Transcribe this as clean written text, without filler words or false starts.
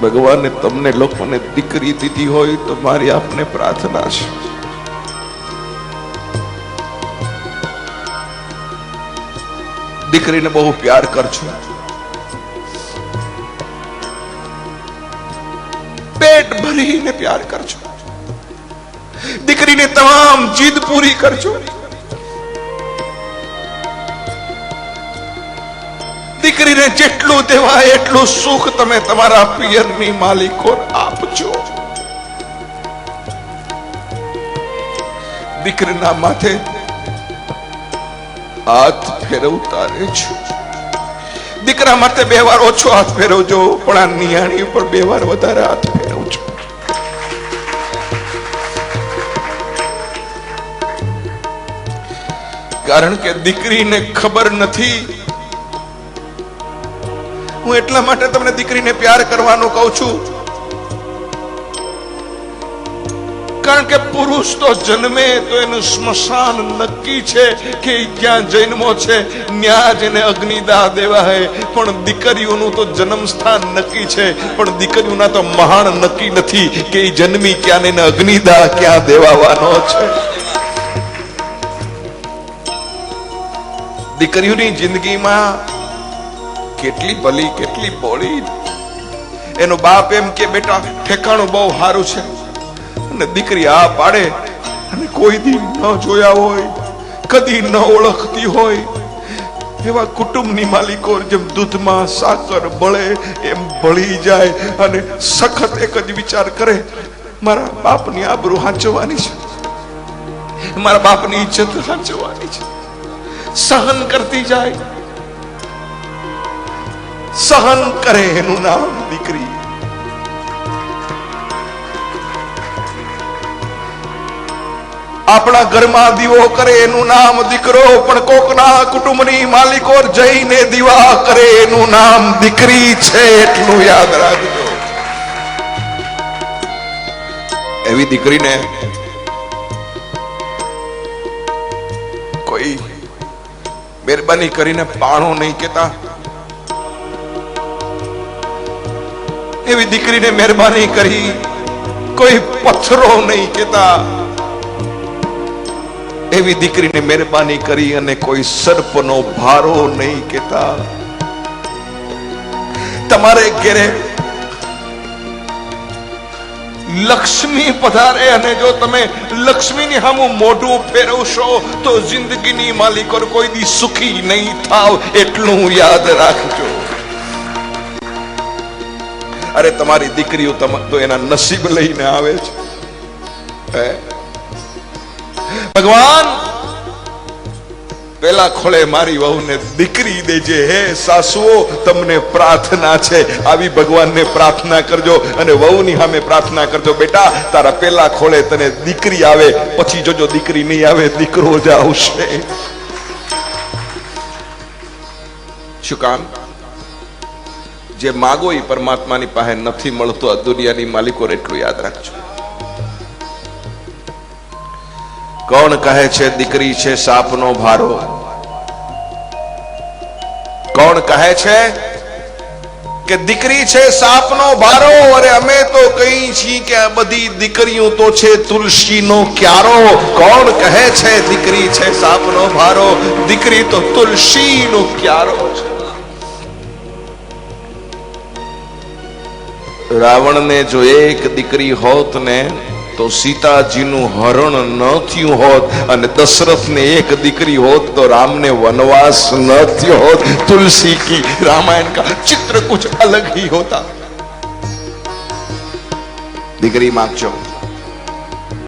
ભગવાને તમને લોકોને દીકરી દીધી હોય તો મારી આપને પ્રાર્થના છે, દીકરીને બહુ પ્યાર કરજો, પેટ ભરીને પ્યાર કરજો, દીકરીને તમામ જીદ પૂરી કરજો, દીકરીને જેટલું દેવાય એટલું સુખ તમે તમારા પિયરની માલિકો આપજો. દીકરીના માથે હાથ ફેરવતા રહેજો. દીકરા માટે 2 વાર ઓછો હાથ ફેરવજો, પણ આ નિયાણી ઉપર 2 વાર વધારે હાથ ફેરવજો. કારણ કે દીકરીને ખબર નથી. હું એટલા માટે તમને દીકરીને પ્યાર કરવાનું કહું છું, કારણ કે પુરુષ તો જન્મે તો એનું સ્મશાન નક્કી છે કે જ્યાં જન્મો છે ત્યાં જ એને અગ્નિદાહ દેવા હે, પણ દીકરીઓનું તો જન્મ સ્થાન નક્કી છે, પણ દીકરીઓના તો મહાન નક્કી નથી કે એ જન્મી ક્યાં ને એને અગ્નિદાહ ક્યાં દેવાનો છે. દીકરીઓની જિંદગીમાં કેટલી ભલી કેટલી ભોળી. એનો બાપ એમ કે બેટા ઠેકાણું બહુ સારું છે, અને દીકરી આ પાડે, અને કોઈ દી ન જોયા હોય, કદી ન ઓળખતી હોય એવા કુટુંબની માલિકો જેમ દૂધમાં સાકર બળે એમ બળી જાય, અને સખત એક જ વિચાર કરે, મારા બાપની આબરૂ સાચવવાની છે, મારા બાપની ઇજ્જત સાચવવાની છે. સહન કરતી જાય, સહન કરે એનું નામ દીકરી. આપણા ઘરમાં દીવો કરે એનું નામ દીકરો, પણ કોકના કુટુંબની માલિકો જઈને દીવા કરે એનું નામ દીકરી છે, એટલું યાદ રાખજો. એવી દીકરીને કોઈ મહેરબાની કરીને પાણો નહીં કેતા. એવી દીકરીને મહેરબાની કરી કોઈ પથ્થરો નહીં કેતા. એવી દીકરીને મહેરબાની કરી અને કોઈ સર્પનો ભારો નહીં કેતા. તમારે ઘરે લક્ષ્મી પધારે, અને જો તમે લક્ષ્મીની સામું મોઢું ફેરવશો તો જિંદગીની માલિકો કોઈ દી સુખી નહીં થાવ, એટલું યાદ રાખજો. અરે તમારી દીકરીઓ તો એના નસીબ લઈને આવે છે. ભગવાન પેલા ખોળે મારી વહુને દીકરી દેજે. હે સાસુઓ, તમને પ્રાર્થના છે, આવી ભગવાનને પ્રાર્થના કરજો, અને વહુની સામે પ્રાર્થના કરજો, બેટા તારા પેલા ખોળે તને દીકરી આવે, પછી જોજો દીકરી નહીં આવે, દીકરો જ આવશે. શું કામ? જે માગો એ પરમાત્માની પાસે નથી મળતો. આ દુનિયાની માલિકો એટલું યાદ રાખજો. કોણ કહે છે દીકરી છે સાપનો ભારો? કોણ કહે છે કે દીકરી છે સાપનો ભારો? અરે અમે તો કહી છીએ કે આ બધી દીકરીઓ તો છે તુલસીનો ક્યારો. કોણ કહે છે દીકરી છે સાપનો ભારો? દીકરી તો તુલસીનો ક્યારો છે. રાવણને જો એક દીકરી હોત ને તો સીતાજીનું હરણ ન થયું હોત, અને દશરથને એક દીકરી હોત તો રામને વનવાસ ન થયો હોત. तुलसी की रामायण का चित्र कुछ अलग ही होता. દીકરી માગજો.